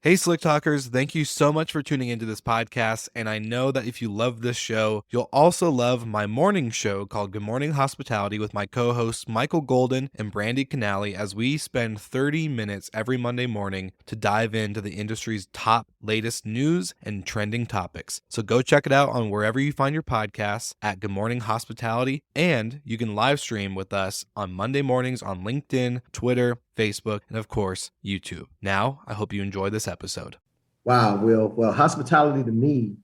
Hey, Slick Talkers, thank you so much for tuning into this podcast. And I know that if you love this show, you'll also love my morning show called Good Morning Hospitality with my co-hosts Michael Golden and Brandy Canali, as we spend 30 minutes every Monday morning to dive into the industry's top latest news and trending topics. So go check it out on wherever you find your podcasts at Good Morning Hospitality. And you can live stream with us on Monday mornings on LinkedIn, Twitter, Facebook, and of course, YouTube. Now, I hope you enjoy this episode. Wow, Will. Well, hospitality to me,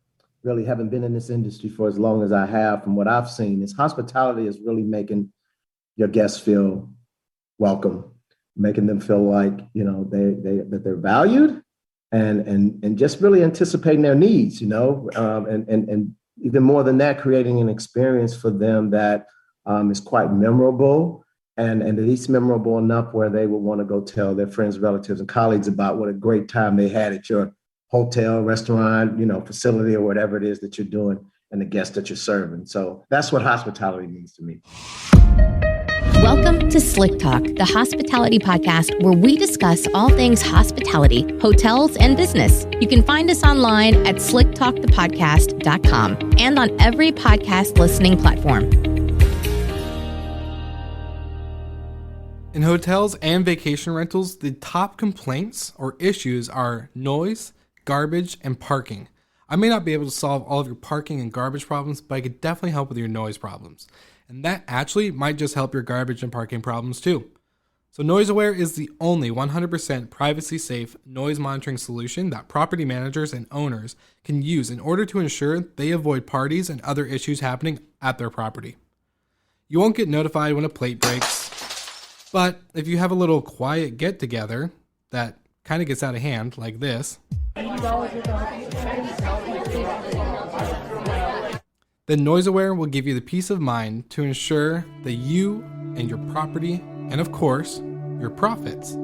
really having been in this industry for as long as I have, from what I've seen, is hospitality is really making your guests feel welcome, making them feel like, that they're valued and just really anticipating their needs, and even more than that, creating an experience for them that is quite memorable. And at least memorable enough where they will want to go tell their friends, relatives, and colleagues about what a great time they had at your hotel, restaurant, facility, or whatever it is that you're doing and the guests that you're serving. So that's what hospitality means to me. Welcome to Slick Talk, the hospitality podcast where we discuss all things hospitality, hotels, and business. You can find us online at slicktalkthepodcast.com and on every podcast listening platform. In hotels and vacation rentals, the top complaints or issues are noise, garbage, and parking. I may not be able to solve all of your parking and garbage problems, but I could definitely help with your noise problems. And that actually might just help your garbage and parking problems too. So NoiseAware is the only 100% privacy-safe noise monitoring solution that property managers and owners can use in order to ensure they avoid parties and other issues happening at their property. You won't get notified when a plate breaks, but if you have a little quiet get-together that kind of gets out of hand, like this, then NoiseAware will give you the peace of mind to ensure that you and your property, and of course, your profits,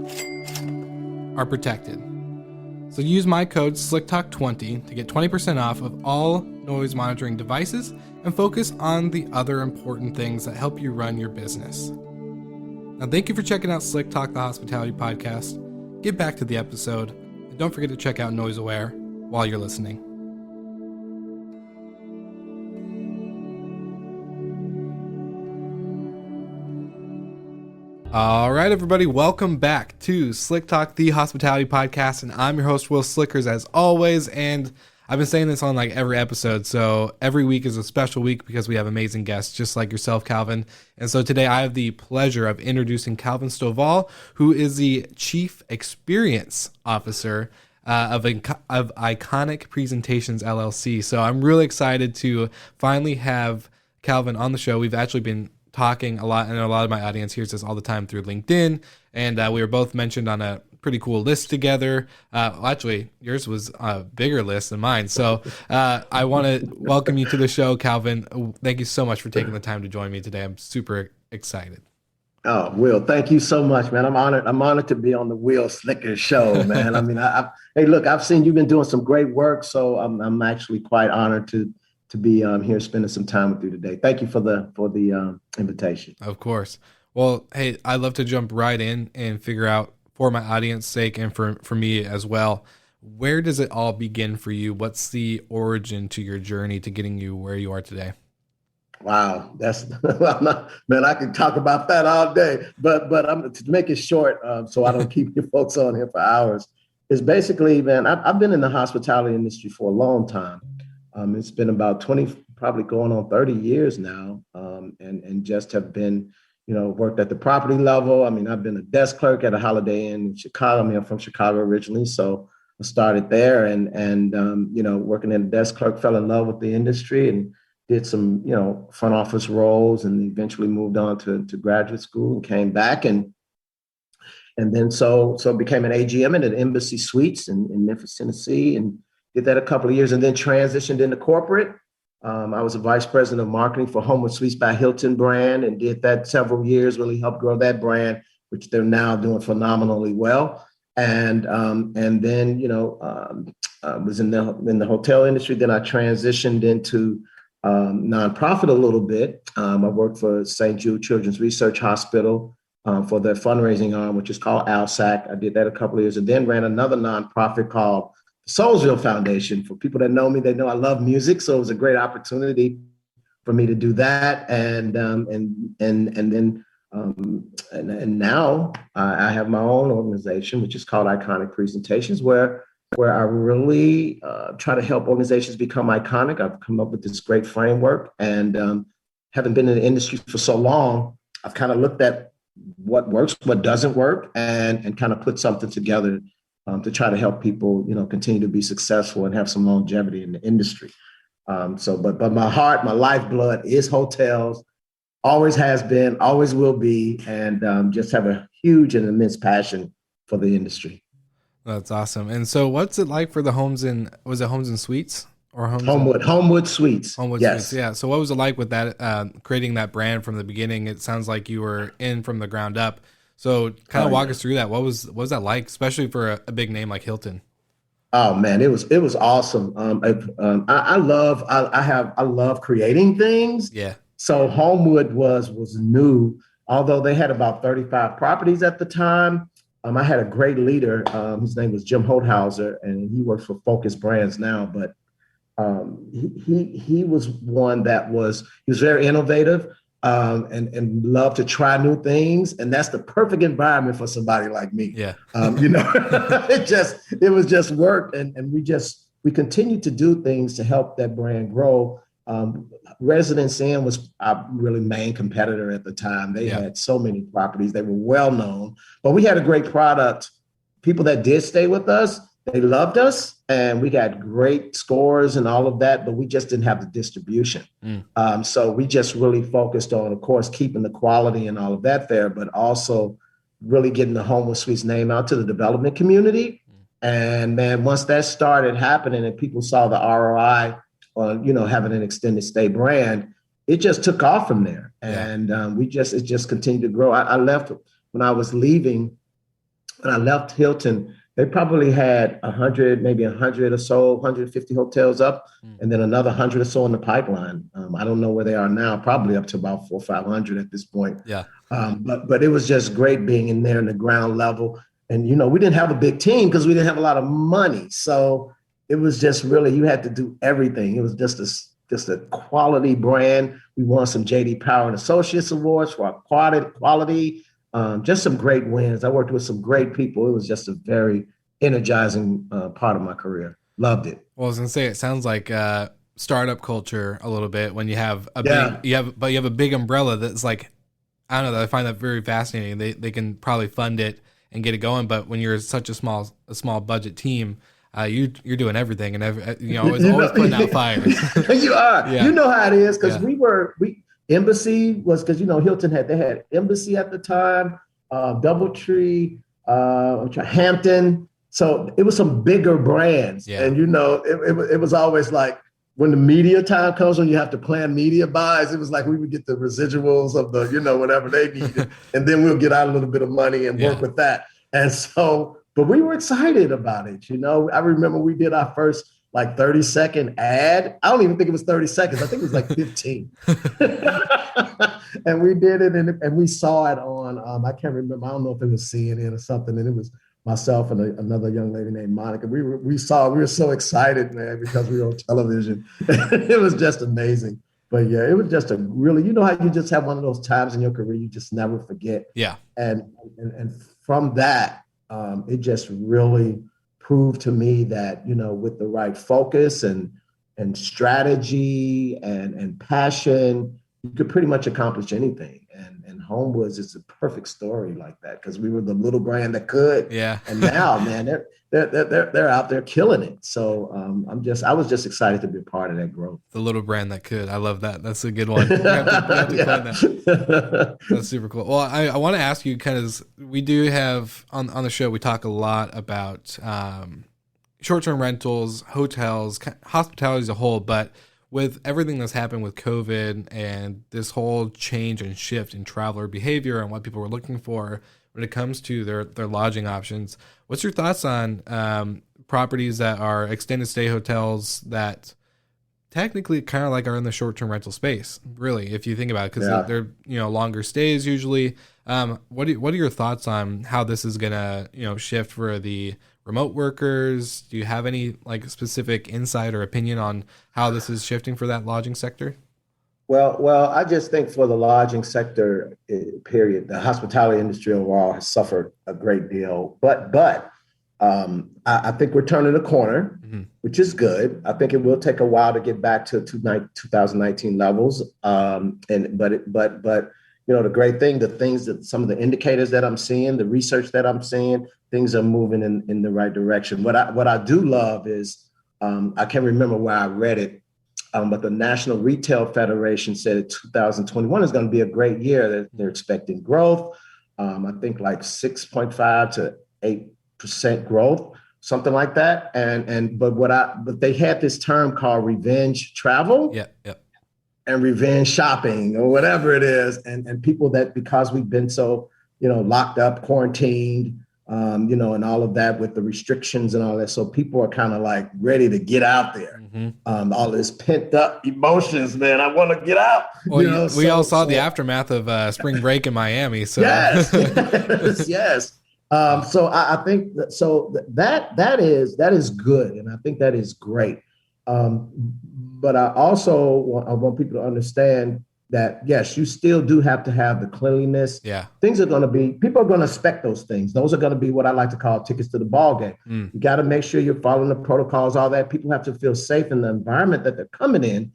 are protected. So use my code SlickTalk20 to get 20% off of all noise monitoring devices and focus on the other important things that help you run your business. Now, thank you for checking out Slick Talk, the hospitality podcast. Get back to the episode, and don't forget to check out NoiseAware while you're listening. All right, everybody, welcome back to Slick Talk, the hospitality podcast, and I'm your host, Will Slickers, as always, and I've been saying this on like every episode, so every week is a special week because we have amazing guests just like yourself, Calvin. And so today I have the pleasure of introducing Calvin Stovall, who is the Chief Experience Officer of Iconic Presentations, LLC. So I'm really excited to finally have Calvin on the show. We've actually been talking a lot, and a lot of my audience hears this all the time through LinkedIn, and we were both mentioned on a pretty cool list together. Actually, yours was a bigger list than mine. So I want to welcome you to the show, Calvin. Thank you so much for taking the time to join me today. I'm super excited. Oh, Will, thank you so much, man. I'm honored to be on the Will Slicker show, man. I mean, hey, look, I've seen you've been doing some great work, so I'm actually quite honored to be here spending some time with you today. Thank you for the invitation. Of course. Well, hey, I'd love to jump right in and figure out, for my audience sake and for me as well, where does it all begin for you? What's the origin to your journey to getting you where you are today? Wow, that's man. I could talk about that all day, but I'm to make it short, so I don't keep you folks on here for hours. Is basically, man, I've been in the hospitality industry for a long time. It's been about 20, probably going on 30 years now, and just have been, worked at the property level. I mean, I've been a desk clerk at a Holiday Inn in Chicago. I mean, I'm from Chicago originally, so I started there and working in a desk clerk, fell in love with the industry and did some, front office roles, and eventually moved on to graduate school and came back and then so became an AGM at an Embassy Suites in Memphis, Tennessee, and did that a couple of years, and then transitioned into corporate. I was a vice president of marketing for Homewood Suites by Hilton brand, and did that several years, really helped grow that brand, which they're now doing phenomenally well. And then, was in the hotel industry. Then I transitioned into nonprofit a little bit. I worked for St. Jude Children's Research Hospital for their fundraising arm, which is called ALSAC. I did that a couple of years, and then ran another nonprofit called Soulsville Foundation. For people that know me, they know I love music, so it was a great opportunity for me to do that. And now I have my own organization, which is called Iconic Presentations, where I really try to help organizations become iconic. I've come up with this great framework, and having been in the industry for so long, I've kind of looked at what works, what doesn't work, and kind of put something together to try to help people, continue to be successful and have some longevity in the industry. But my heart, my lifeblood is hotels. Always has been, always will be, and just have a huge and immense passion for the industry. That's awesome. And so what's it like for the was it Homes and Suites or Homewood Suites? Homewood yes. Suites, yeah. So what was it like with that, creating that brand from the beginning? It sounds like you were in from the ground up. So kind of walk us through that. What was that like, especially for a big name like Hilton? Oh man, it was awesome. I love creating things. Yeah. So Homewood was new, although they had about 35 properties at the time. I had a great leader. His name was Jim Holthauser, and he works for Focus Brands now. But he was one that was very innovative and loved to try new things, and that's the perfect environment for somebody like me. Yeah, it was just work, and we continued to do things to help that brand grow. Residence Inn was our really main competitor at the time. They had so many properties. They were well known, but we had a great product. People that did stay with us, they loved us, and we got great scores and all of that, but we just didn't have the distribution. So we just really focused on, of course, keeping the quality and all of that there, but also really getting the Homewood Suites name out to the development community. And man, once that started happening and people saw the ROI on, having an extended stay brand, it just took off from there. And it just continued to grow. I left when I was leaving, when I left Hilton, they probably had 100, maybe 100 or so, 150 hotels up, and then another 100 or so in the pipeline. I don't know where they are now, probably up to about 400 or 500 at this point. Yeah. But it was just great being in there in the ground level. And, we didn't have a big team because we didn't have a lot of money. So it was just really, you had to do everything. It was just a quality brand. We won some J.D. Power and Associates Awards for our quality. Just some great wins. I worked with some great people. It was just a very energizing part of my career. Loved it. Well, I was gonna say, it sounds like startup culture a little bit when you have you have a big umbrella that's like, I don't know. I find that very fascinating. They can probably fund it and get it going, but when you're such a small budget team, you're doing everything and always putting out fires. You are. Yeah. You know how it is, because Embassy was, because Hilton had Embassy at the time, DoubleTree, Hampton. So it was some bigger brands, and it was always like, when the media time comes, when you have to plan media buys, it was like we would get the residuals of the whatever they needed, and then we'll get out a little bit of money and work with that. And so, but we were excited about it. I remember we did our first 30-second ad. I don't even think it was 30 seconds. I think it was 15. And we did it, and we saw it on, I can't remember. I don't know if it was CNN or something. And it was myself and another young lady named Monica. We were so excited, man, because we were on television. It was just amazing. But yeah, it was just a really, how you just have one of those times in your career you just never forget. Yeah. And from that, it just really proved to me that, with the right focus and strategy and passion, you could pretty much accomplish anything. And Homewood is a perfect story like that, because we were the little brand that could. Yeah. And now, man, they're out there killing it. So I was just excited to be a part of that growth. The little brand that could. I love that. That's a good one. That's super cool. Well, I want to ask you, we do have on the show, we talk a lot about short-term rentals, hotels, hospitality as a whole, but with everything that's happened with COVID and this whole change and shift in traveler behavior and what people were looking for when it comes to their lodging options, what's your thoughts on properties that are extended stay hotels that technically kind of like are in the short-term rental space, really, if you think about it, because Yeah. they're longer stays usually. What are your thoughts on how this is gonna shift for the remote workers? Do you have any like specific insight or opinion on how this is shifting for that lodging sector? Well, I just think for the lodging sector, period, the hospitality industry overall has suffered a great deal. I think we're turning a corner, which is good. I think it will take a while to get back to 2019 levels. But the great thing, some of the indicators that I'm seeing, the research that I'm seeing, things are moving in the right direction. What I do love is, I can't remember where I read it, but the National Retail Federation said that 2021 is going to be a great year. They're expecting growth. I think like 6.5 to 8% growth, something like that. But they had this term called revenge travel. Yeah. And revenge shopping or whatever it is. And people that, because we've been so, locked up, quarantined, and all of that with the restrictions and all that. So people are kind of like ready to get out there. All this pent up emotions, man. I want to get out. Well, we all saw the aftermath of spring break in Miami. So yes. So I think that is good. And I think that is great. But I also want people to understand that, yes, you still do have to have the cleanliness. Yeah. People are going to expect those things. Those are going to be what I like to call tickets to the ball game. You got to make sure you're following the protocols, all that. People have to feel safe in the environment that they're coming in,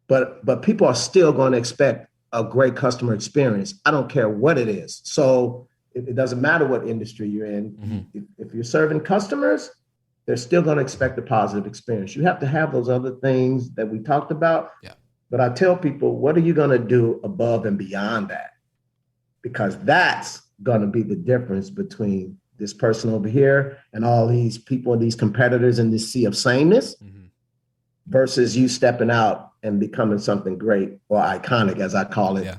but people are still going to expect a great customer experience. I don't care what it is. So it doesn't matter what industry you're in. If you're serving customers, they're still going to expect a positive experience. You have to have those other things that we talked about. Yeah. But I tell people, what are you going to do above and beyond that? Because that's going to be the difference between this person over here and all these people, these competitors in this sea of sameness versus you stepping out and becoming something great or iconic, as I call it,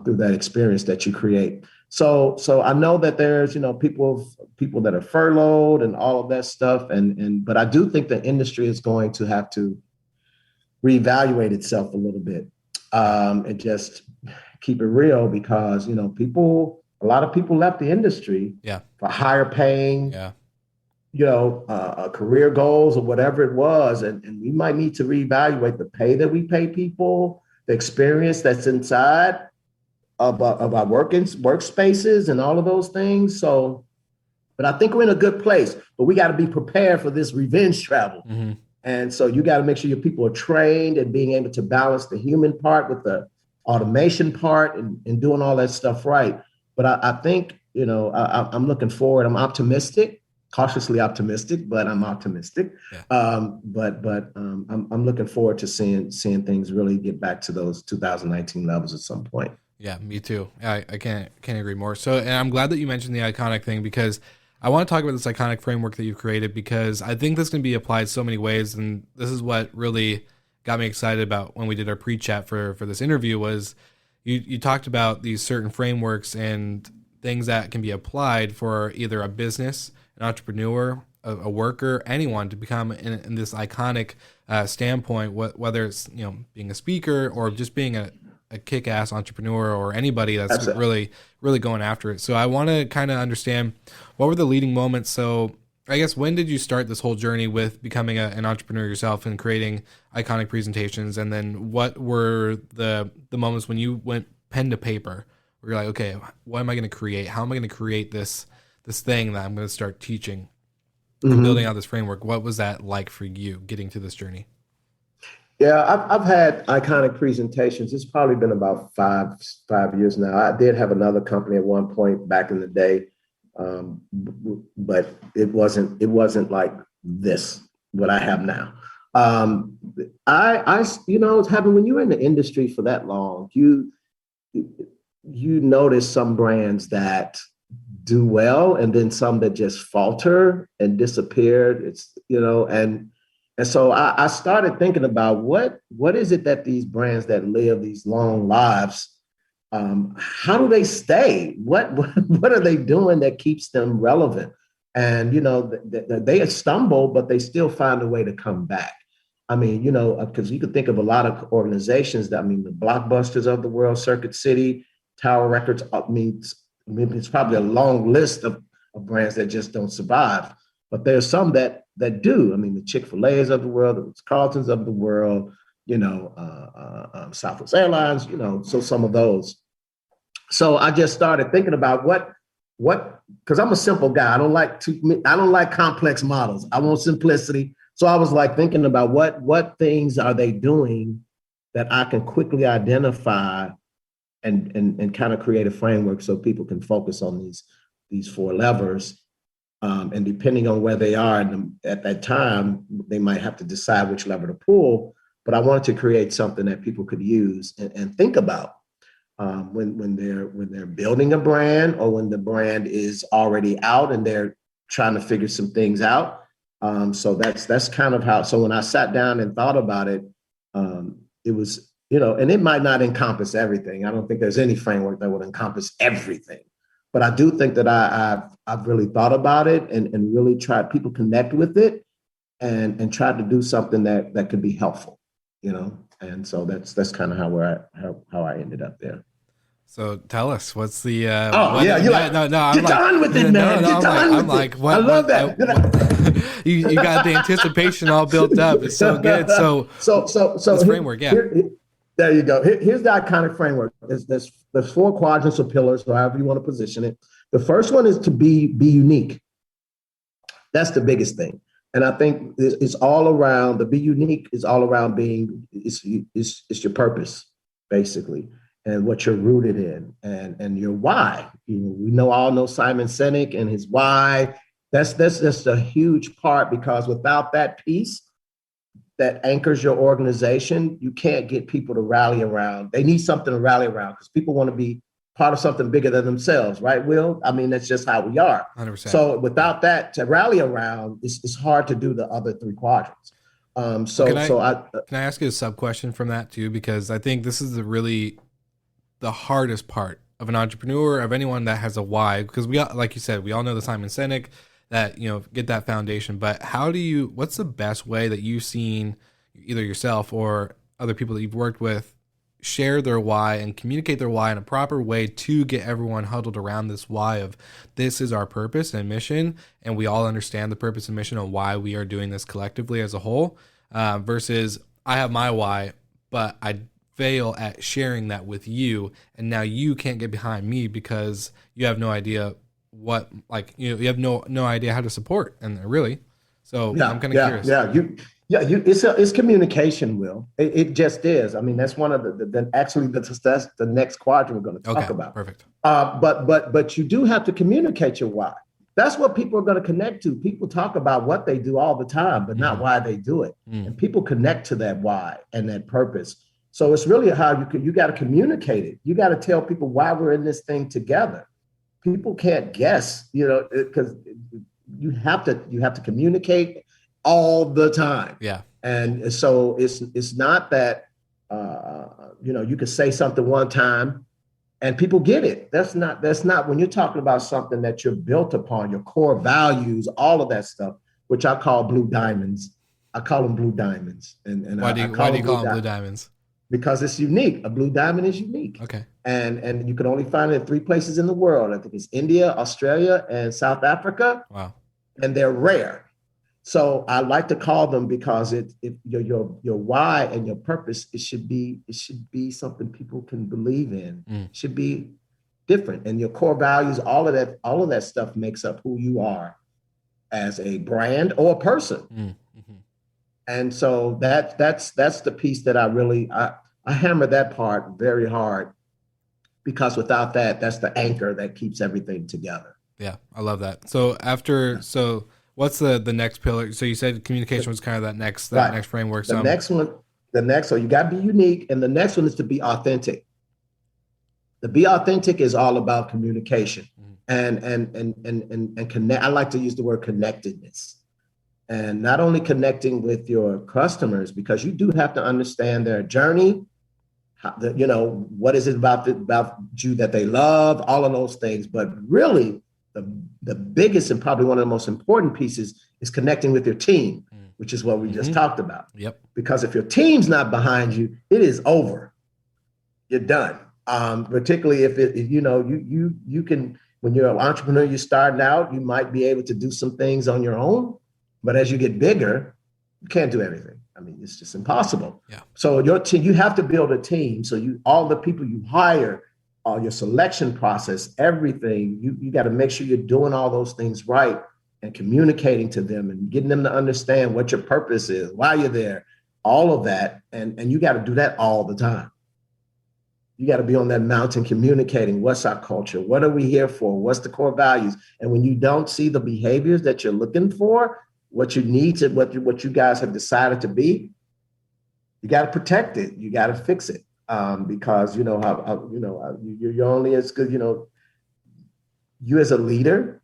through that experience that you create. So I know that there's, people that are furloughed and all of that stuff. But I do think the industry is going to have to reevaluate itself a little bit and just keep it real because, a lot of people left the industry for higher paying, career goals or whatever it was. And we might need to reevaluate the pay that we pay people, the experience that's inside of our workspaces and all of those things. So, but I think we're in a good place, but we got to be prepared for this revenge travel. And so you got to make sure your people are trained and being able to balance the human part with the automation part and doing all that stuff right. But I think, I'm looking forward. I'm optimistic, cautiously optimistic, but I'm optimistic. I'm looking forward to seeing things really get back to those 2019 levels at some point. Yeah, me too. I can't agree more. So, and I'm glad that you mentioned the iconic thing because I want to talk about this iconic framework that you've created because I think this can be applied so many ways. And this is what really got me excited about when we did our pre-chat for this interview was you talked about these certain frameworks and things that can be applied for either a business, an entrepreneur, a worker, anyone to become in this iconic standpoint, whether it's, being a speaker or just being a kick-ass entrepreneur or anybody that's really going after it. So I want to kind of understand what were the leading moments. So I guess when did you start this whole journey with becoming an entrepreneur yourself and creating iconic presentations? And then what were the moments when you went pen to paper where you're like, okay, what am I going to create? How am I going to create this thing that I'm going to start teaching and building out this framework? What was that like for you getting to this journey? Yeah, I've had iconic presentations. It's probably been about five years now. I did have another company at one point back in the day, but it wasn't like this, what I have now. It's happened when you're in the industry for that long, you notice some brands that do well and then some that just falter and disappeared. And so I started thinking about what is it that these brands that live these long lives, how do they stay? What are they doing that keeps them relevant? And, they stumble, but they still find a way to come back. I mean, because you could think of a lot of organizations that, I mean, the Blockbusters of the world, Circuit City, Tower Records. I mean, it's probably a long list of brands that just don't survive. But there's some that do. I mean, the Chick-fil-A's of the world, the Carltons of the world, Southwest Airlines, so some of those. So I just started thinking about what, because I'm a simple guy. I don't like complex models. I want simplicity. So I was like thinking about what things are they doing that I can quickly identify and kind of create a framework so people can focus on these four levers. And depending on where they are at that time, they might have to decide which lever to pull. But I wanted to create something that people could use and think about when they're building a brand, or when the brand is already out and they're trying to figure some things out. So that's kind of how. So when I sat down and thought about it, it was, and it might not encompass everything. I don't think there's any framework that would encompass everything. But I do think that I've really thought about it and really tried people connect with it and tried to do something that could be helpful, And so that's kind of how I ended up there. So tell us, what's the? You're like, no. Get on with it, man. I'm like, what? I love that. You got the anticipation all built up. It's so good. So this framework, yeah. There you go. Here's the iconic framework. There's four quadrants or pillars, or however you want to position it. The first one is to be unique. That's the biggest thing. And I think it's all around, the be unique is all around being, it's your purpose, basically, and what you're rooted in and your why. We all know Simon Sinek and his why. That's a huge part, because without that piece that anchors your organization, you can't get people to rally around. They need something to rally around, because people want to be part of something bigger than themselves, right, Will? I mean, that's just how we are. 100%. So without that to rally around, it's hard to do the other three quadrants. Can I ask you a sub question from that too? Because I think this is the hardest part of an entrepreneur, of anyone that has a why, because like you said, we all know the Simon Sinek, that, get that foundation. But what's the best way that you've seen either yourself or other people that you've worked with share their why and communicate their why in a proper way to get everyone huddled around this why of, this is our purpose and mission, and we all understand the purpose and mission and why we are doing this collectively as a whole, versus I have my why, but I fail at sharing that with you, and now you can't get behind me because you have no idea what, you have no idea how to support, and really. So I'm kind of curious. It's communication, Will. It just is. I mean, that's one of that's the next quadrant we're going to talk about. Perfect. But you do have to communicate your why. That's what people are going to connect to. People talk about what they do all the time, but not why they do it. And people connect to that why and that purpose. So it's really how you got to communicate it. You got to tell people why we're in this thing together. People can't guess, because you have to communicate all the time. Yeah. And so it's not that, you could say something one time and people get it. That's not when you're talking about something that you're built upon, your core values, all of that stuff, which I call blue diamonds. I call them blue diamonds. And why do you call them blue diamonds? Because it's unique. A blue diamond is unique. Okay. And you can only find it in 3 places in the world. I think it's India, Australia, and South Africa. Wow. And they're rare. So I like to call them, because your why and your purpose, it should be something people can believe in. It should be different. And your core values, all of that stuff makes up who you are as a brand or a person. Mm-hmm. And so that's the piece that I hammer that part very hard, because without that, that's the anchor that keeps everything together. Yeah, I love that. So what's the next pillar? So you said communication was kind of that next framework. So so you got to be unique. And the next one is to be authentic. The be authentic is all about communication and connect. I like to use the word connectedness, and not only connecting with your customers, because you do have to understand their journey. What is it about you that they love, all of those things. But really, the biggest and probably one of the most important pieces is connecting with your team. which is what we just talked about. Yep. Because if your team's not behind you, it is over. You're done. Particularly if you can, when you're an entrepreneur, you're starting out, you might be able to do some things on your own, but as you get bigger, you can't do everything. I mean, it's just impossible. Yeah. So your team, you have to build a team. So all the people you hire, your selection process, everything, you got to make sure you're doing all those things right and communicating to them and getting them to understand what your purpose is, why you're there, all of that. And you got to do that all the time. You got to be on that mountain communicating, what's our culture? What are we here for? What's the core values? And when you don't see the behaviors that you're looking for, what you need to, what you guys have decided to be, you got to protect it. You got to fix it. Because you're only as good, you as a leader,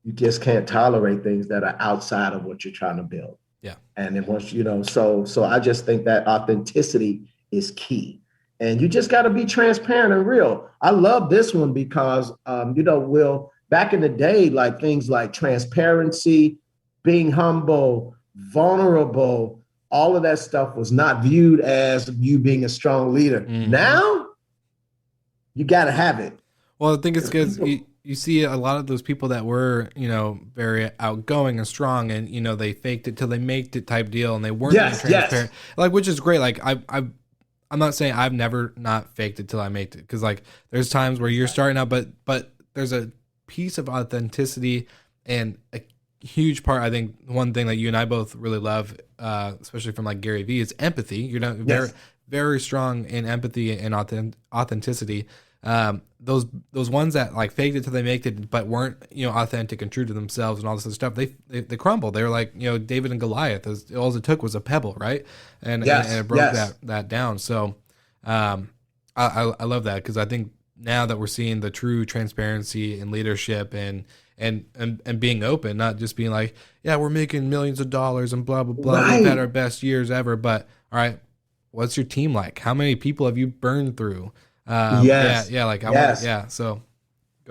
you just can't tolerate things that are outside of what you're trying to build. Yeah. And then once, so I just think that authenticity is key. And you just got to be transparent and real. I love this one because, Will, back in the day, like things like transparency, being humble, vulnerable, all of that stuff was not viewed as you being a strong leader. Mm-hmm. Now, you got to have it. Well, I think it's because you see a lot of those people that were, very outgoing and strong and, they faked it till they made it type deal and they weren't transparent. Yes. Like, which is great. Like, I'm not saying I've never not faked it till I made it, because like there's times where you're starting out, but there's a piece of authenticity and a huge part. I think one thing that you and I both really love, especially from like Gary Vee, is empathy. You're very, very strong in empathy and authenticity. Those ones that like faked it till they make it, but weren't authentic and true to themselves and all this other stuff, they crumbled. They were like David and Goliath. All it took was a pebble, right? And it broke that down. So I love that, because I think now that we're seeing the true transparency in leadership and being open, not just being like, yeah, we're making millions of dollars and blah blah blah. Right. We've had our best years ever, but all right, what's your team like? How many people have you burned through? So go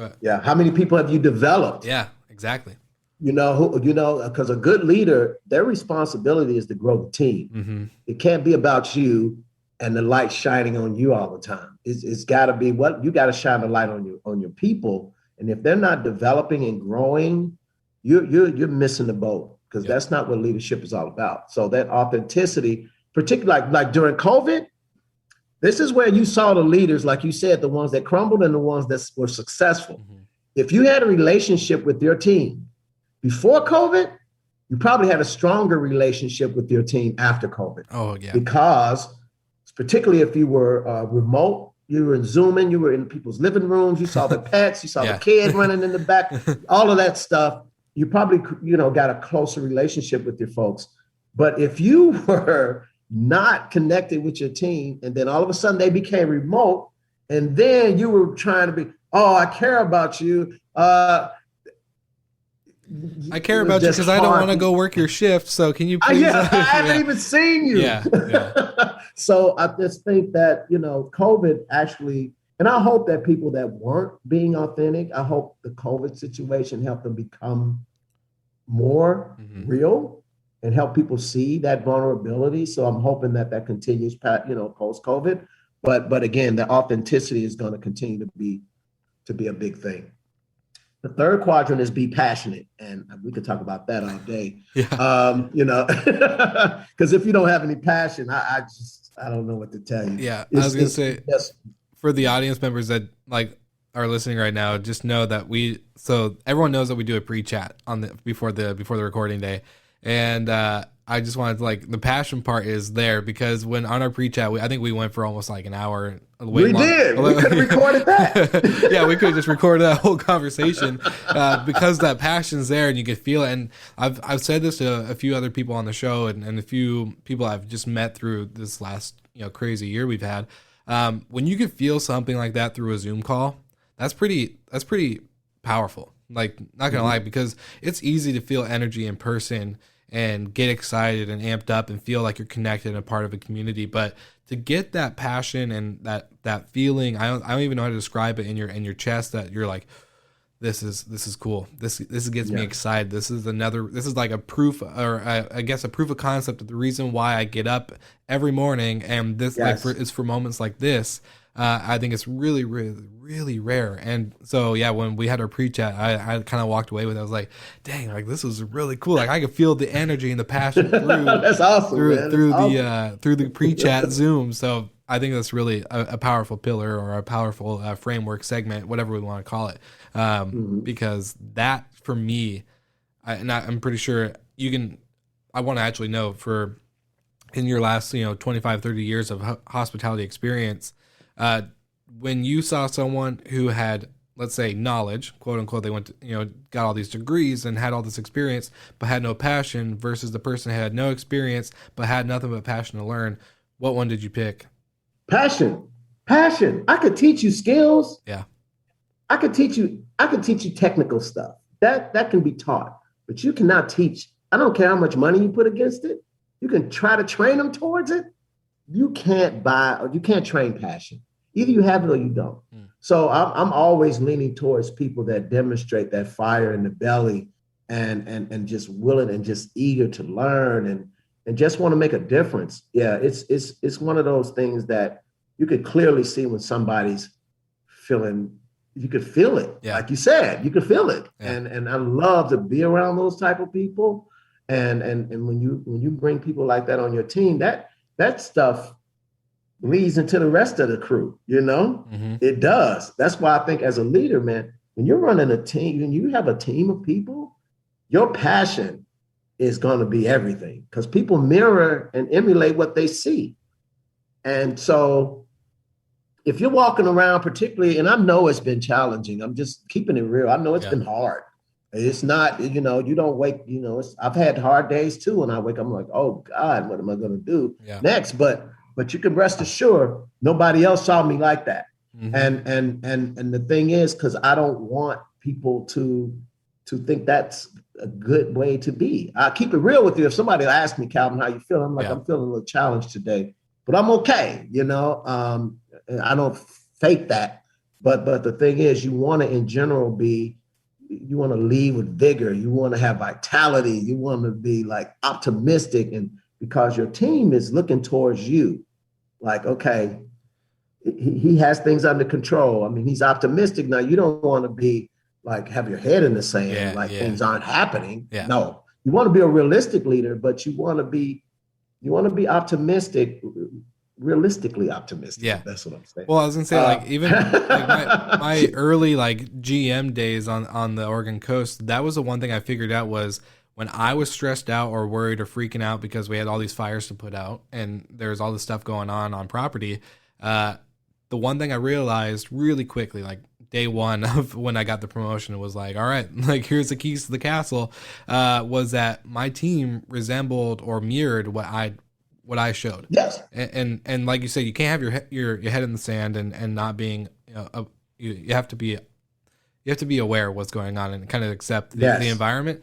ahead. Yeah, how many people have you developed? Yeah, exactly. Because a good leader, their responsibility is to grow the team. Mm-hmm. It can't be about you and the light shining on you all the time. It's got to be you got to shine the light on your people. And if they're not developing and growing, you're missing the boat, because that's not what leadership is all about. So that authenticity, particularly like during COVID. This is where you saw the leaders, like you said, the ones that crumbled and the ones that were successful. Mm-hmm. If you had a relationship with your team before COVID, you probably had a stronger relationship with your team after COVID. Oh, yeah. Because particularly if you were remote, you were in Zooming, you were in people's living rooms, you saw the pets, you saw the kid running in the back, all of that stuff. You probably, got a closer relationship with your folks. But if you were not connected with your team, and then all of a sudden they became remote, and then you were trying to be, I care about you. I care about you because I don't want to go work your shift. So can you please? I haven't even seen you. Yeah. So I just think that, COVID actually, and I hope that people that weren't being authentic, I hope the COVID situation helped them become more real and help people see that vulnerability. So I'm hoping that continues, post-COVID. But again, the authenticity is going to continue to be a big thing. The third quadrant is be passionate, and we could talk about that all day. Yeah. Because if you don't have any passion, I don't know what to tell you. Yeah, I was going to say, for the audience members that like are listening right now, just know that so everyone knows that we do a pre-chat before the recording day. And I just wanted to, the passion part is there, because when on our pre-chat, I think we went for almost like an hour. We did. We could have recorded that. Yeah, we could have just recorded that whole conversation because that passion's there and you can feel it. And I've said this to a few other people on the show and a few people I've just met through this last crazy year we've had. When you can feel something like that through a Zoom call, that's pretty powerful. Like, not gonna lie, because it's easy to feel energy in person and get excited and amped up and feel like you're connected and a part of a community. But to get that passion and that feeling, I don't even know how to describe it in your chest, that you're like, this is cool. This gets me excited. This is like a proof, or I guess a proof of concept of the reason why I get up every morning. And this is for moments like this. I think it's really, really, really rare. And so, yeah, when we had our pre-chat, I kind of walked away with it. I was like, dang, like this was really cool. Like I could feel the energy and the passion through that's awesome, through the pre-chat Zoom. So I think that's really a powerful pillar, or a powerful framework segment, whatever we want to call it. Because that for me, I'm pretty sure I want to actually know, for in your last 25, 30 years of hospitality experience, when you saw someone who had, let's say, knowledge, quote unquote, they went to, got all these degrees and had all this experience but had no passion, versus the person who had no experience but had nothing but passion to learn, what one did you pick? Passion. I could teach you skills. Yeah. I could teach you technical stuff. That can be taught, but you cannot teach. I don't care how much money you put against it. You can try to train them towards it. You can't train passion. Either you have it or you don't. So I'm always leaning towards people that demonstrate that fire in the belly and just willing and just eager to learn and just want to make a difference. Yeah, it's one of those things that you could clearly see when somebody's feeling. You could feel it, like you said. You could feel it, and I love to be around those type of people. And when you bring people like that on your team, that stuff leads into the rest of the crew. It does. That's why I think as a leader, man, when you're running a team, when you have a team of people, your passion is going to be everything, because people mirror and emulate what they see. And so if you're walking around particularly, and I know it's been challenging, I'm just keeping it real. I know it's been hard. It's not, you don't wake, I've had hard days too. When I wake up, I'm like, oh God, what am I going to do next? But you can rest assured, nobody else saw me like that. And the thing is, because I don't want people to think that's a good way to be. I keep it real with you. If somebody asks me, Calvin, how you feel? I'm like, I'm feeling a little challenged today, but I'm okay. I don't fake that. But the thing is, you want to, in general, you want to lead with vigor. You want to have vitality. You want to be like optimistic, and because your team is looking towards you, like, okay, he has things under control. I mean, he's optimistic. Now, you don't want to be like, have your head in the sand, things aren't happening. Yeah. No, you want to be a realistic leader, but you want to be optimistic, realistically optimistic. Yeah, that's what I'm saying. Well, I was gonna say, even my early GM days on the Oregon coast, that was the one thing I figured out was when I was stressed out or worried or freaking out because we had all these fires to put out and there's all this stuff going on property. The one thing I realized really quickly, day one of when I got the promotion, was all right, here's the keys to the castle, was that my team resembled or mirrored what I showed. Yes. And like you said, you can't have your head in the sand and not being, you have to be aware of what's going on and kind of accept the environment.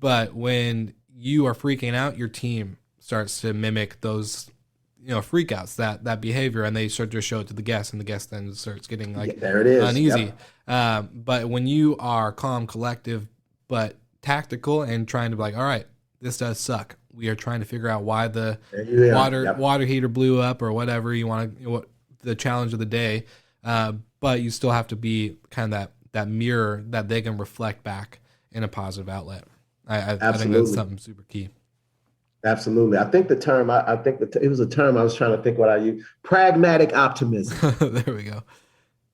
But when you are freaking out, your team starts to mimic those, freakouts, that behavior, and they start to show it to the guests, and the guest then starts getting there it is. Uneasy. Yep. But when you are calm, collective, but tactical and trying to be all right, this does suck. We are trying to figure out why the water heater blew up or whatever you want to, the challenge of the day. But you still have to be kind of that mirror that they can reflect back in a positive outlet. I think that's something super key. Absolutely. I think the term, it was a term I was trying to think what I use. Pragmatic optimism. There we go.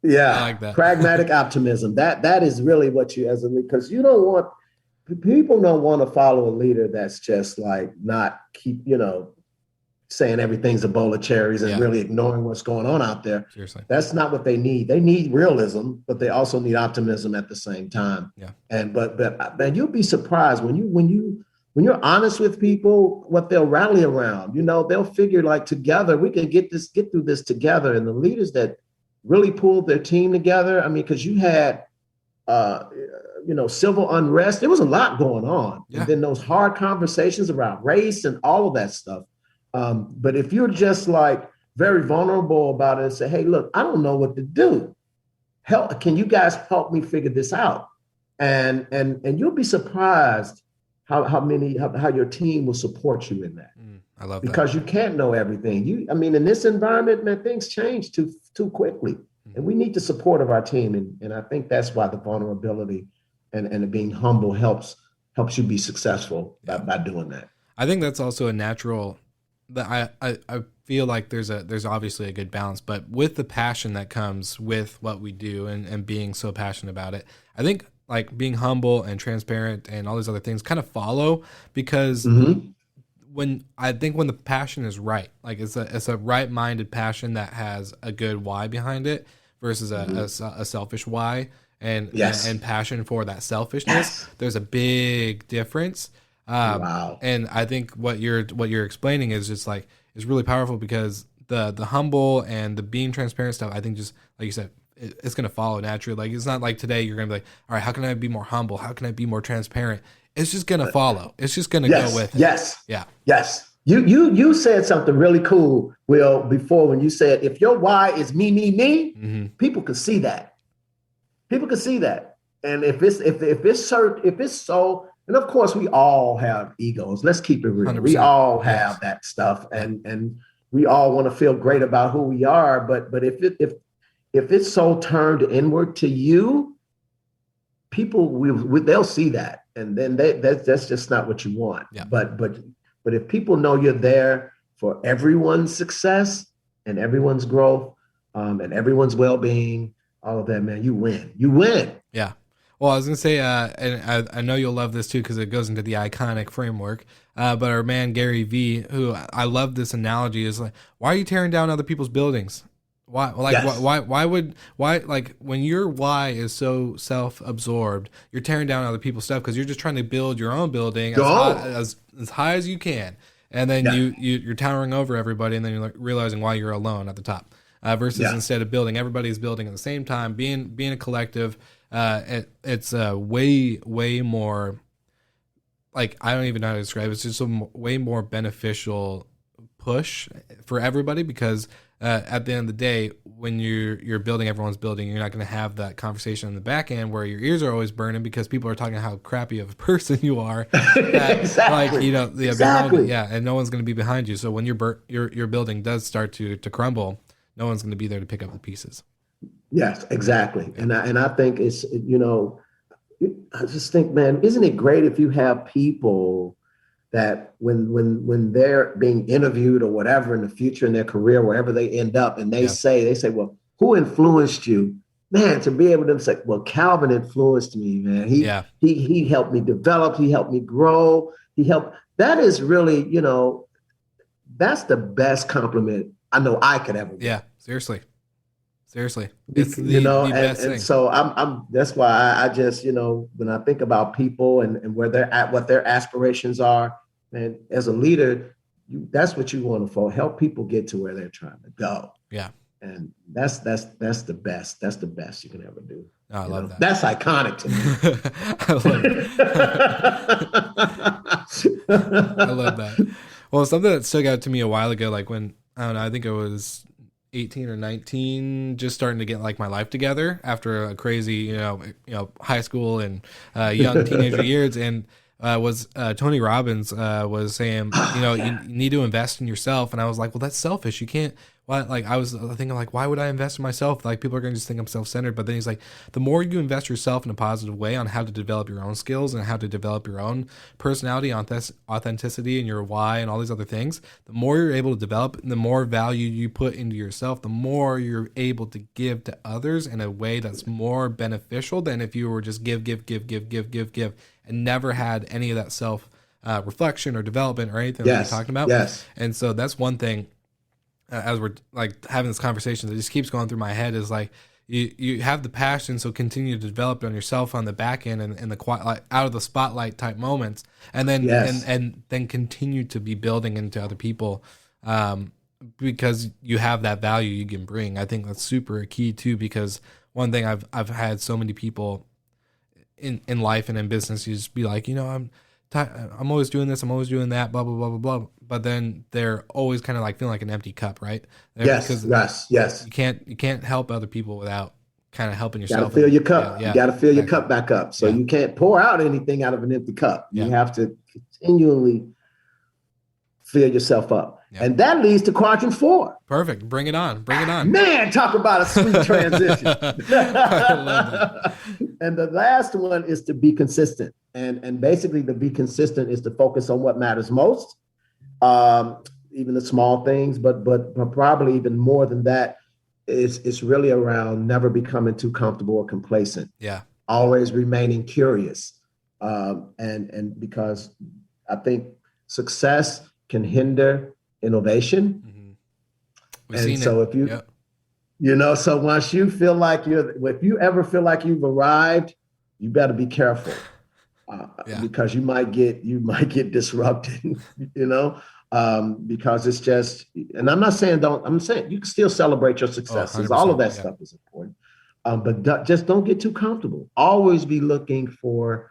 Yeah. I like that. Pragmatic optimism. That is really what you, as a leader, because people don't want to follow a leader that's just not keep, saying everything's a bowl of cherries and really ignoring what's going on out there. Seriously. That's not what they need. They need realism, but they also need optimism at the same time. Yeah. And but you'll be surprised when you're honest with people, what they'll rally around. They'll figure together we can get through this together. And the leaders that really pulled their team together, I mean, because you had civil unrest. There was a lot going on. Yeah. And then those hard conversations around race and all of that stuff. But if you're just very vulnerable about it and say, hey, look, I don't know what to do. Can you guys help me figure this out? And you'll be surprised how your team will support you in that. I love that. Because you can't know everything. I mean, in this environment, man, things change too quickly. And we need the support of our team. And I think that's why the vulnerability and being humble helps you be successful by doing that. I think that's also a natural, that I feel like there's obviously a good balance, but with the passion that comes with what we do and being so passionate about it, I think like being humble and transparent and all these other things kind of follow, because when the passion is right, like it's a right-minded passion that has a good why behind it versus a selfish why and passion for that selfishness, there's a big difference. Wow. And I think what you're explaining is just like, is really powerful, because the humble and the being transparent stuff, I think just like you said, it's going to follow naturally. Like, it's not like today you're going to be like, all right, how can I be more humble? How can I be more transparent? It's just going to follow. It's just going to go with it. Yes. Yeah. Yes. You said something really cool, Will, before, when you said, if your why is me, people can see that. People can see that. And if it's so, and of course we all have egos. Let's keep it real. 100%. We all have that stuff, and we all want to feel great about who we are. But if it's so turned inward to you, people they'll see that, and then that's just not what you want. Yeah. But if people know you're there for everyone's success and everyone's growth, and everyone's well-being, all of that, man, you win. You win. Yeah. Well, I was going to say, and I know you'll love this too, because it goes into the iconic framework, but our man Gary Vee, who I love this analogy, is like, why are you tearing down other people's buildings? Why, like, Yes. why, like, when your why is so self-absorbed, you're tearing down other people's stuff because you're just trying to build your own building as high as you can. And then you're towering over everybody, and then you're like realizing why you're alone at the top, versus instead of building, everybody's building at the same time, being a collective. It's way more, like, I don't even know how to describe it. It's just a way more beneficial push for everybody, because at the end of the day, when you're building everyone's building, you're not going to have that conversation in the back end where your ears are always burning because people are talking how crappy of a person you are. Exactly. Like, Exactly. and no one's going to be behind you. So when your building does start to crumble, no one's going to be there to pick up the pieces. Yes, exactly. And I think it's, I just think, man, isn't it great if you have people that when they're being interviewed or whatever in the future in their career, wherever they end up, and they say, well, who influenced you? Man, to be able to say, well, Calvin influenced me, man. He helped me develop. He helped me grow. That is really, that's the best compliment I know I could ever get. Yeah, seriously. It's the best thing. And so I'm that's why I just, when I think about people and where they're at, what their aspirations are, and as a leader, that's what you want to help people get to where they're trying to go. Yeah. And that's the best. That's the best you can ever do. Oh, I love that. That's iconic to me. I love that. Well, something that stuck out to me a while ago, like when, I don't know, I think it was 18 or 19, just starting to get like my life together after a crazy, high school and young teenager years. And Tony Robbins was saying, you need to invest in yourself. And I was like, well, that's selfish. You can't. Why? Like, I was thinking, like, why would I invest in myself? Like, people are going to just think I'm self-centered. But then he's like, the more you invest yourself in a positive way on how to develop your own skills and how to develop your own personality, authenticity, and your why and all these other things, the more you're able to develop, and the more value you put into yourself, the more you're able to give to others in a way that's more beneficial than if you were just give, and never had any of that self reflection or development or anything that you're talking about. Yes. And so that's one thing. As we're like having this conversation, that just keeps going through my head is like, you have the passion, so continue to develop it on yourself on the back end and the like, out of the spotlight type moments, and then and then continue to be building into other people, because you have that value you can bring. I think that's super key too, because one thing I've had so many people in life and in business, you just be like, I'm always doing this, I'm always doing that, blah, blah, blah, blah, blah. But then they're always kind of like feeling like an empty cup, right? Yes. You can't help other people without kind of helping You got yourself. to fill your cup. Yeah, you got to fill your exactly. cup back up. So Yeah. you can't pour out anything out of an empty cup. You Yeah. have to continually fill yourself up. Yeah. And that leads to quadrant 4. Perfect. Bring it on. Bring it on. Man, talk about a sweet transition. I love that. And the last one is to be consistent. And basically to be consistent is to focus on what matters most, even the small things, but probably even more than that, it's really around never becoming too comfortable or complacent. Yeah. Always remaining curious. And because I think success can hinder innovation. Mm-hmm. And so if you, so once you feel like if you ever feel like you've arrived, you better be careful because you might get disrupted, because it's just, and I'm not saying I'm saying you can still celebrate your successes. All of that stuff is important. But just don't get too comfortable. Always be looking for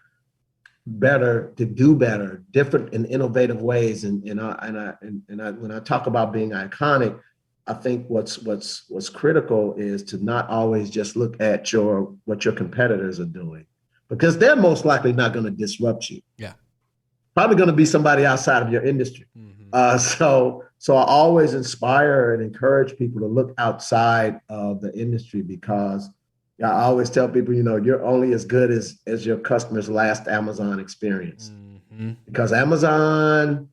better, to do better, different and innovative ways. And when I talk about being iconic, I think what's critical is to not always just look at what your competitors are doing, because they're most likely not going to disrupt you. Yeah, probably going to be somebody outside of your industry. Mm-hmm. So I always inspire and encourage people to look outside of the industry, because I always tell people, you're only as good as your customer's last Amazon experience. Mm-hmm. Because Amazon,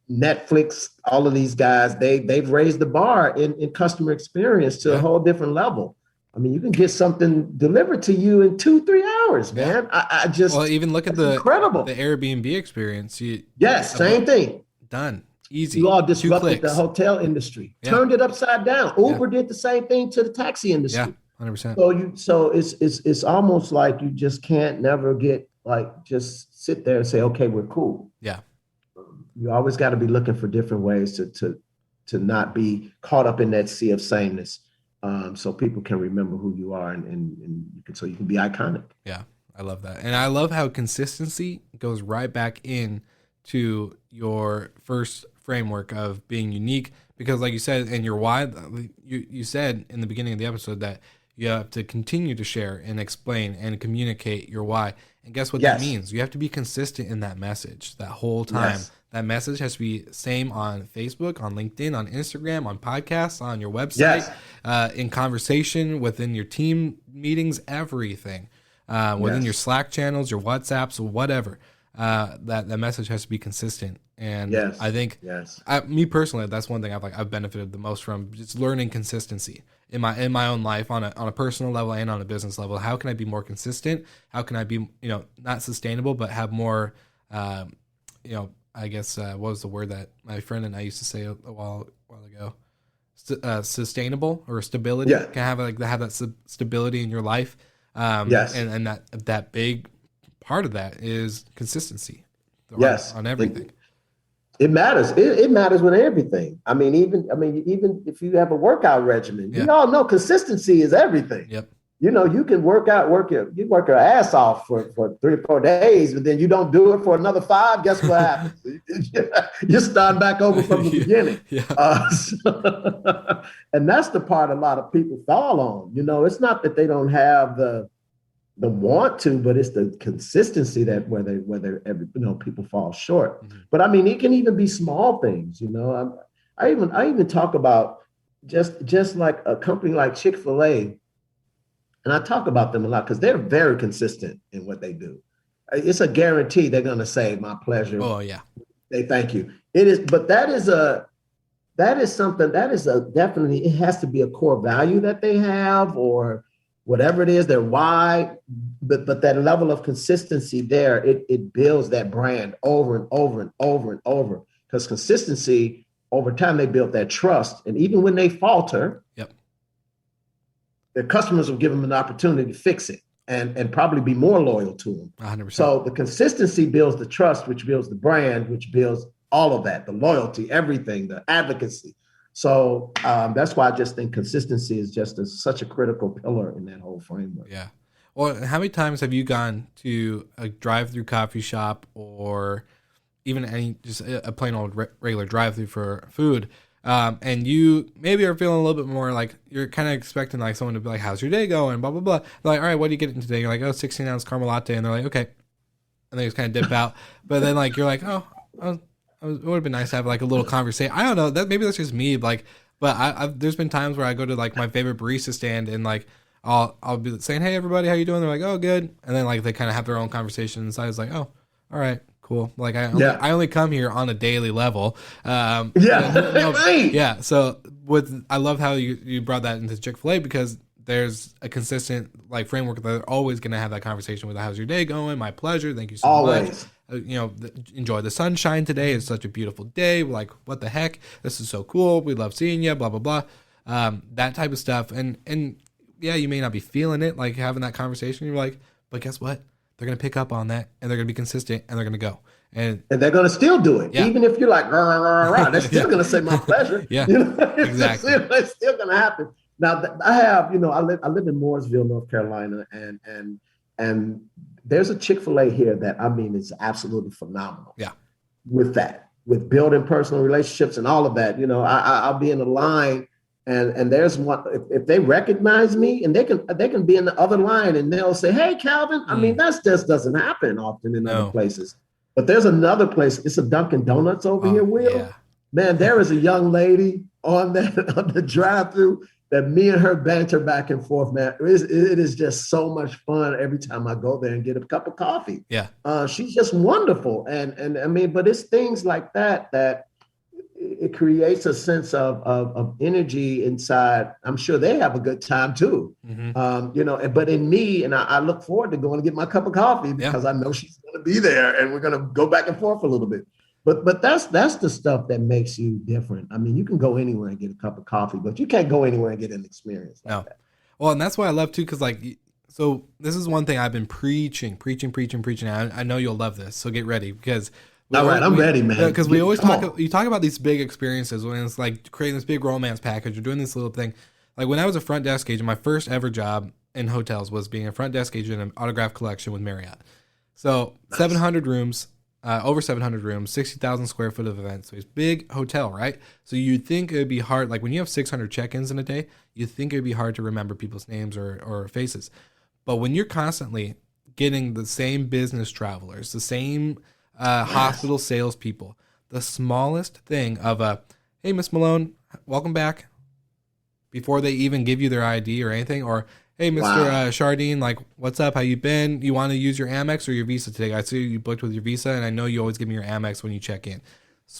Netflix, all of these guys, they've raised the bar in customer experience to a whole different level. I mean, you can get something delivered to you in 2-3 hours, man. I just even look at the Airbnb experience. Same thing. Done. Easy. You all disrupted the hotel industry, turned it upside down. Uber did the same thing to the taxi industry. Yeah, 100%. So it's almost like you just can't never get just sit there and say, okay, we're cool. Yeah. You always got to be looking for different ways to not be caught up in that sea of sameness, so people can remember who you are and so you can be iconic. Yeah, I love that, and I love how consistency goes right back in to your first framework of being unique, because like you said in your why, you said in the beginning of the episode that you have to continue to share and explain and communicate your why. And guess what that means? You have to be consistent in that message that whole time. Yes. That message has to be same on Facebook, on LinkedIn, on Instagram, on podcasts, on your website, in conversation, within your team meetings, everything, within your Slack channels, your WhatsApps, whatever. That message has to be consistent. And I think, me personally, that's one thing I've benefited the most from, just learning consistency in my own life on a personal level and on a business level. How can I be more consistent? How can I be, not sustainable, but have more, I guess, what was the word that my friend and I used to say a while ago? Sustainable or stability. Can have that stability in your life. And that big part of that is consistency. On everything. It matters. It matters with everything. I mean, even if you have a workout regimen, you all know consistency is everything. Yep. You can work your ass off for 3 or 4 days, but then you don't do it for another 5. Guess what happens? You're starting back over from the beginning. And that's the part a lot of people fall on. It's not that they don't have the want to, but it's the consistency that where people fall short. Mm-hmm. But I mean, it can even be small things. I even talk about just like a company like Chick-fil-A. And I talk about them a lot because they're very consistent in what they do. It's a guarantee they're going to say, "My pleasure." Oh yeah. They thank you. It is, but that is definitely, it has to be a core value that they have, or whatever it is, their why. But that level of consistency there, it builds that brand over and over and over and over. Because consistency, over time, they built that trust. And even when they falter, their customers will give them an opportunity to fix it and probably be more loyal to them. 100%. So the consistency builds the trust, which builds the brand, which builds all of that, the loyalty, everything, the advocacy. So that's why I just think consistency is just such a critical pillar in that whole framework. Yeah. Well, how many times have you gone to a drive-through coffee shop, or even just a plain old regular drive-through for food, and you maybe are feeling a little bit more like you're kind of expecting like someone to be like, how's your day going? Blah, blah, blah. They're like, all right, what are you getting today? You're like, oh, 16-ounce caramel latte. And they're like, okay. And they just kind of dip out. But then like, you're like, oh, it would have been nice to have like a little conversation. I don't know, that maybe that's just me. Like, but I've there's been times where I go to like my favorite barista stand and like, I'll be saying, hey everybody, how you doing? They're like, oh, good. And then like, they kind of have their own conversation. And so I was like, oh, all right. Cool. Like I only come here on a daily level. Right. Yeah. So I love how you brought that into Chick-fil-A because there's a consistent like framework that they're always going to have that conversation with. How's your day going? My pleasure. Thank you so much. Enjoy the sunshine today. It's such a beautiful day. Like, what the heck? This is so cool. We love seeing you. Blah, blah, blah. That type of stuff. And yeah, you may not be feeling it, like having that conversation. You're like, but guess what? They're going to pick up on that and they're going to be consistent and they're going to go. And they're going to still do it. Yeah. Even if you're like, rah, rah, rah, they're still going to say my pleasure. Yeah, exactly. It's still going to happen. Now I have, I live in Mooresville, North Carolina, and there's a Chick-fil-A here that, I mean, is absolutely phenomenal. Yeah. With building personal relationships and all of that, I'll be in the line. And there's one, if they recognize me and they can be in the other line and they'll say, hey, Calvin, I mean, that's just doesn't happen often in other places. But there's another place. It's a Dunkin' Donuts over here, Will. Yeah. Man, there is a young lady on the drive-through that me and her banter back and forth, man. It is just so much fun every time I go there and get a cup of coffee. Yeah. She's just wonderful. And I mean, but it's things like that it creates a sense of energy inside. I'm sure they have a good time too. Mm-hmm. But in me, and I look forward to going to get my cup of coffee because I know she's going to be there and we're going to go back and forth a little bit. But that's the stuff that makes you different. I mean, you can go anywhere and get a cup of coffee, but you can't go anywhere and get an experience like that. Well, and that's why I love too, because like, so this is one thing I've been preaching. I know you'll love this, so get ready because. All right, I'm ready, man. Because we always talk about these big experiences when it's like creating this big romance package or doing this little thing. Like when I was a front desk agent, my first ever job in hotels was being a front desk agent in an autograph collection with Marriott. So 700 rooms, over 700 rooms, 60,000 square foot of events. So it's big hotel, right? So you'd think it would be hard. Like when you have 600 check-ins in a day, you'd think it would be hard to remember people's names or faces. But when you're constantly getting the same business travelers, the same hospital salespeople, the smallest thing of hey, Miss Malone, welcome back, before they even give you their ID or anything, or hey, Mr. Chardine, like, what's up? How you been? You want to use your Amex or your Visa today? I see you booked with your Visa, and I know you always give me your Amex when you check in.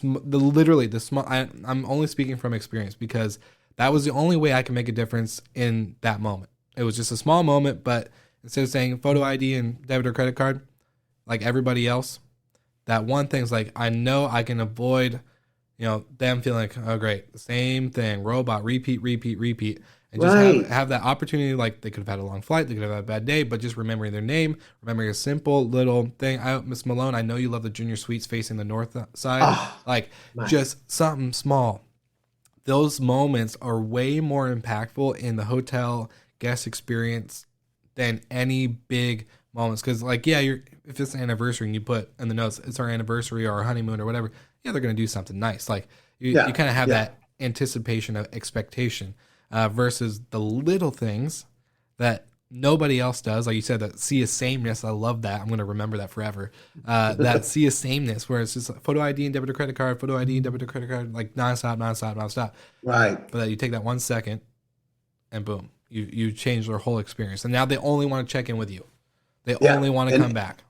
I'm only speaking from experience because that was the only way I can make a difference in that moment. It was just a small moment, but instead of saying photo ID and debit or credit card, like everybody else, that one thing's like, I know I can avoid, them feeling like, oh, great, same thing, robot, repeat. And just have that opportunity, like they could have had a long flight, they could have had a bad day, but just remembering their name, remembering a simple little thing. Miss Malone, I know you love the junior suites facing the north side. Just something small. Those moments are way more impactful in the hotel guest experience than any big moments. Because if it's an anniversary and you put in the notes, it's our anniversary or our honeymoon or whatever, they're going to do something nice. Like you kind of have that anticipation of expectation. Versus the little things that nobody else does. Like you said, that sea of sameness. I love that. I'm going to remember that forever. That sea of sameness where it's just like photo ID and debit or credit card, photo ID and debit or credit card, like nonstop. Right. But that you take that 1 second and boom, you change their whole experience. And now they only want to check in with you. They only want to come back.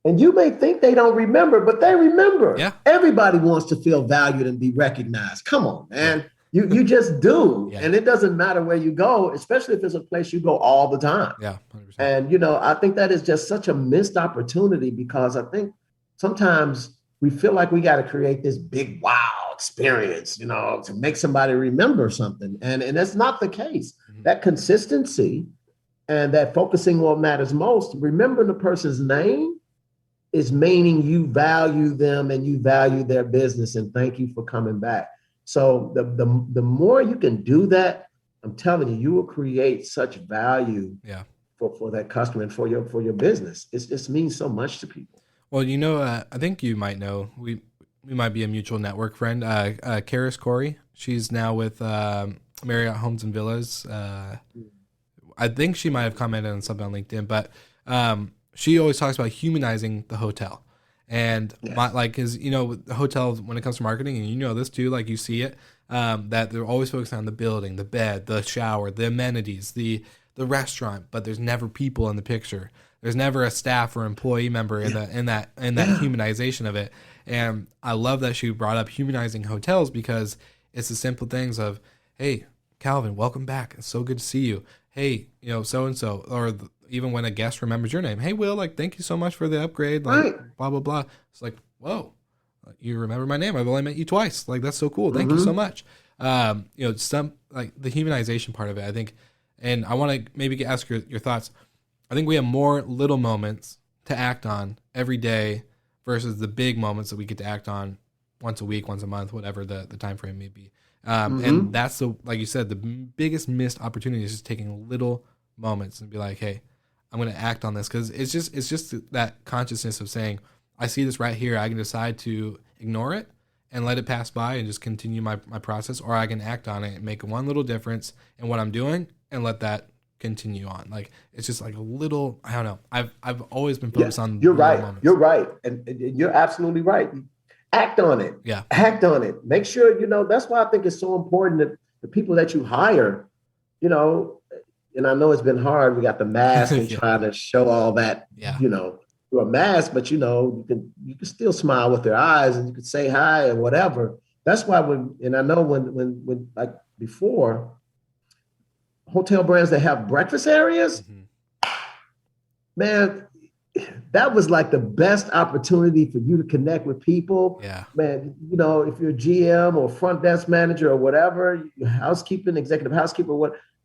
And you may think they don't remember, but they remember. Yeah. Everybody wants to feel valued and be recognized. Come on, man. Yeah. You just do. And it doesn't matter where you go, especially if it's a place you go all the time. Yeah. 100%. And, I think that is just such a missed opportunity because I think sometimes we feel like we got to create this big, wow experience, to make somebody remember something. And that's not the case. Mm-hmm. That consistency and that focusing on what matters most, remembering the person's name is meaning you value them and you value their business and thank you for coming back. So the more you can do that, I'm telling you, you will create such value for that customer and for your business. It just means so much to people. Well, I think you might know, we might be a mutual network friend. Karis Corey. She's now with Marriott Homes and Villas. I think she might have commented on something on LinkedIn, but she always talks about humanizing the hotel. And because the hotels, when it comes to marketing, and you know this too, like you see it, that they're always focused on the building, the bed, the shower, the amenities, the restaurant, but there's never people in the picture. There's never a staff or employee member in that humanization of it. And I love that she brought up humanizing hotels, because it's the simple things of, hey, Calvin, welcome back. It's so good to see you. Hey, so-and-so, or even when a guest remembers your name, hey, Will, like, thank you so much for the upgrade, like, blah, blah, blah. It's like, whoa, you remember my name. I've only met you twice. Like, that's so cool. Thank you so much. Some, like, the humanization part of it, I think, and I want to maybe ask your thoughts. I think we have more little moments to act on every day versus the big moments that we get to act on once a week, once a month, whatever the time frame may be. And that's like you said, the biggest missed opportunity is just taking little moments and be like, hey, I'm going to act on this, because it's just that consciousness of saying, I see this right here. I can decide to ignore it and let it pass by and just continue my process, or I can act on it and make one little difference in what I'm doing and let that continue on. Like, it's just like a little, I don't know. I've always been focused on. You're right. Moments. You're right. And you're absolutely right. Act on it. Yeah. Act on it. Make sure, that's why I think it's so important that the people that you hire, and I know it's been hard. We got the mask and trying to show all that, through a mask, but you can still smile with their eyes and you can say hi and whatever. That's why when like before, hotel brands that have breakfast areas, man, that was like the best opportunity for you to connect with people. Yeah. Man, if you're a GM or front desk manager or whatever, housekeeping, executive housekeeper,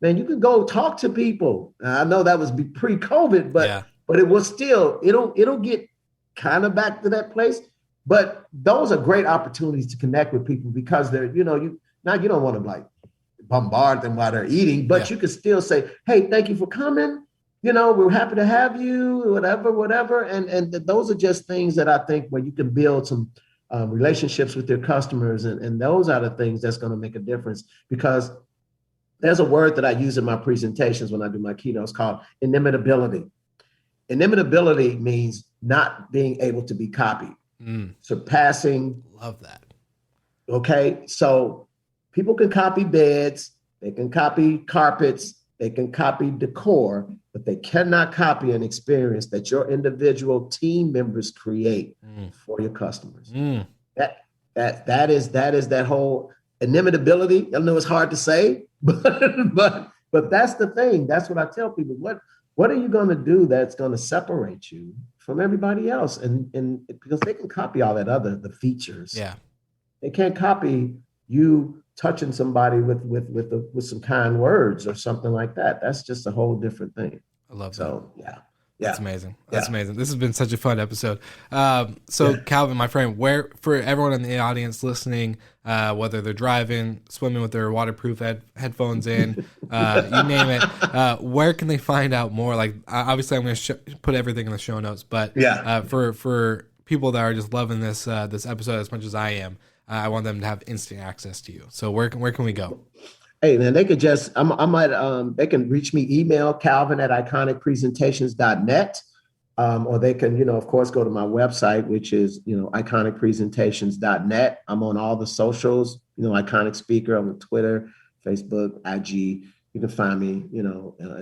man, you can go talk to people. I know that was pre-COVID, but it was still, it'll get kind of back to that place. But those are great opportunities to connect with people, because they're, you don't want to like bombard them while they're eating, but you can still say, hey, thank you for coming. We're happy to have you, whatever. And those are just things that I think where you can build some relationships with your customers. And those are the things that's going to make a difference, because there's a word that I use in my presentations when I do my keynotes called inimitability. Inimitability means not being able to be copied, surpassing. Love that. Okay. So people can copy beds, they can copy carpets, they can copy decor, but they cannot copy an experience that your individual team members create for your customers. That is that whole inimitability. I know it's hard to say, but that's the thing. That's what I tell people. What are you going to do that's going to separate you from everybody else? And because they can copy all that the features. Yeah. They can't copy you touching somebody with some kind words or something like that. That's just a whole different thing. I love that. So, yeah. That's amazing. That's amazing. This has been such a fun episode. Calvin, my friend, where for everyone in the audience listening, whether they're driving, swimming with their waterproof headphones in, you name it, where can they find out more? Like, obviously, I'm going to put everything in the show notes, but for people that are just loving this episode as much as I am, I want them to have instant access to you. So where can we go? Hey, man, they could just, they can reach me, email calvin@iconicpresentations.net. Or they can, of course, go to my website, which is, iconicpresentations.net. I'm on all the socials, Iconic Speaker. I'm on Twitter, Facebook, IG. You can find me,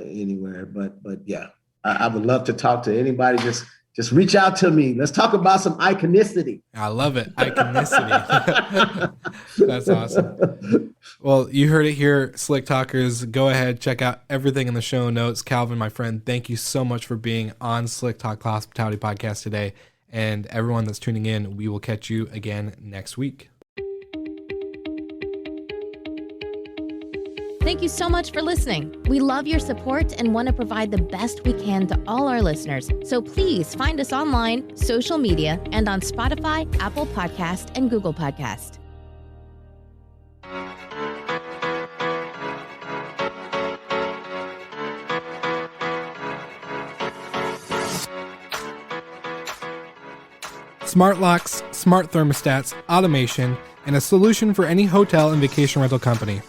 anywhere. But yeah, I would love to talk to anybody. Just reach out to me. Let's talk about some iconicity. I love it. Iconicity. That's awesome. Well, you heard it here, Slick Talkers. Go ahead, check out everything in the show notes. Calvin, my friend, thank you so much for being on Slick Talk Hospitality Podcast today. And everyone that's tuning in, we will catch you again next week. Thank you so much for listening. We love your support and want to provide the best we can to all our listeners. So please find us online, social media, and on Spotify, Apple Podcast, and Google Podcast. smart locks, smart thermostats, automation, and a solution for any hotel and vacation rental company.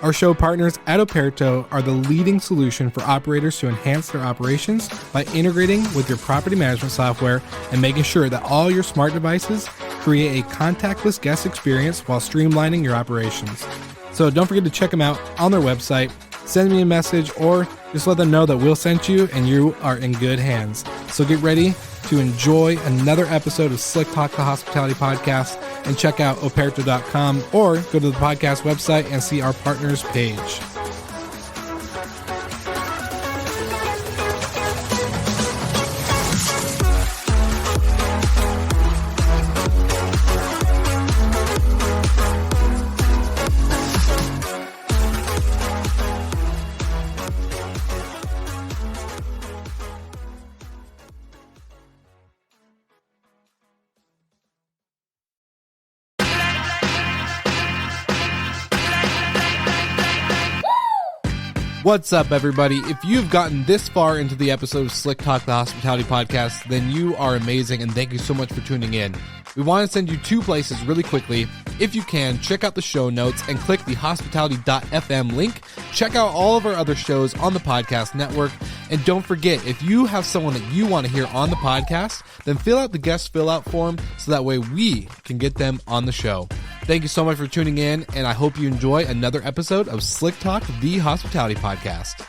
Our show partners at Operto are the leading solution for operators to enhance their operations by integrating with your property management software and making sure that all your smart devices create a contactless guest experience while streamlining your operations. So don't forget to check them out on their website, send me a message, or just let them know that Will sent you and you are in good hands. So get ready to enjoy another episode of Slick Talk, the Hospitality Podcast, and check out operto.com or go to the podcast website and see our partners page. What's up, everybody? If you've gotten this far into the episode of Slick Talk, the Hospitality Podcast, then you are amazing, and thank you so much for tuning in. We want to send you two places really quickly. If you can, check out the show notes and click the hospitality.fm link. Check out all of our other shows on the podcast network. And don't forget, if you have someone that you want to hear on the podcast, then fill out the guest fill out form so that way we can get them on the show. Thank you so much for tuning in, and I hope you enjoy another episode of Slick Talk, the Hospitality Podcast.